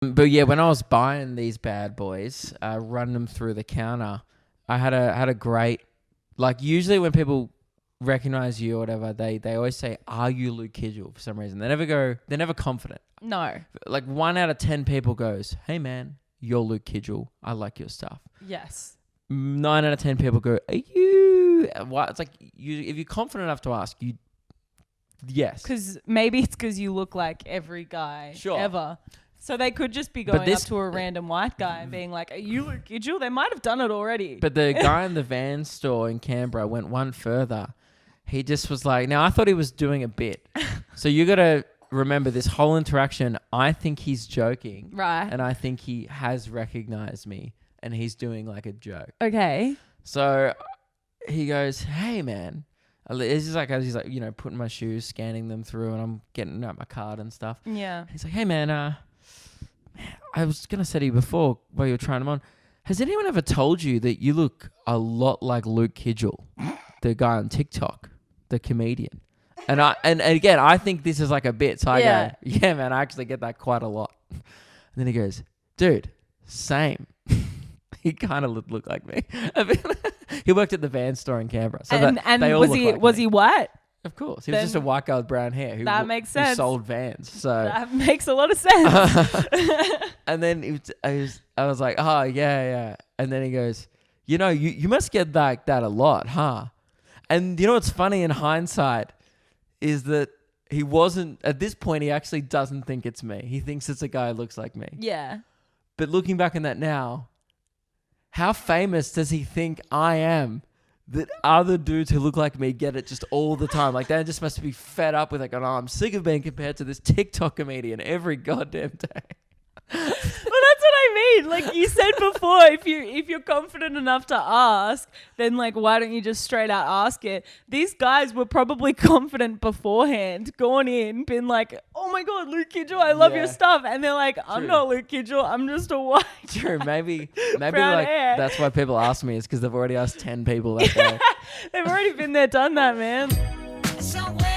But yeah, when I was buying these bad boys, running them through the counter, I had a great, like, usually when people recognize you or whatever, they always say, "Are you Luke Kidgell?" For some reason, they're never confident. No. Like 1 out of 10 people goes, "Hey man, you're Luke Kidgell. I like your stuff." Yes. 9 out of 10 people go, "Are you?" What? It's like if you're confident enough to ask, you. Yes. Because maybe it's because you look like every guy ever. So they could just be going up to a random white guy and being like, "Are you Luke Kidgell?" They might have done it already. But the guy in the van store in Canberra went one further. He just was like, now I thought he was doing a bit. So you got to remember this whole interaction. I think he's joking. Right. And I think he has recognized me and he's doing like a joke. Okay. So he goes, "Hey man." It's just like, as he's like, putting my shoes, scanning them through, and I'm getting out my card and stuff. Yeah. He's like, "Hey man, I was going to say to you before while you were trying them on, has anyone ever told you that you look a lot like Luke Kidgell, the guy on TikTok, the comedian?" And again, I think this is like a bit. So I go, "Yeah, man, I actually get that quite a lot." And then he goes, "Dude, same." He kind of looked like me. He worked at the van store in Canberra. So and they all was he white? Of course. He was just a white guy with brown hair who makes sense. Who sold vans. So that makes a lot of sense. And then I was like, "Oh, yeah." And then he goes, you must get like that a lot, huh?" And you know what's funny in hindsight is that he wasn't, at this point, he actually doesn't think it's me. He thinks it's a guy who looks like me. Yeah. But looking back on that now, how famous does he think I am that other dudes who look like me get it just all the time? Like, they just must be fed up with it. Going, "Oh, I'm sick of being compared to this TikTok comedian every goddamn day." Well, that's what I mean. Like you said before, if you're confident enough to ask, then like why don't you just straight out ask it? These guys were probably confident beforehand, gone in, been like, "Oh my god, Luke Kidgell, I love your stuff," and they're like, "I'm not Luke Kidgell, I'm just a white." True, maybe like hair. That's why people ask me, is because they've already asked 10 people that day. They've already been there, done that, man. Somewhere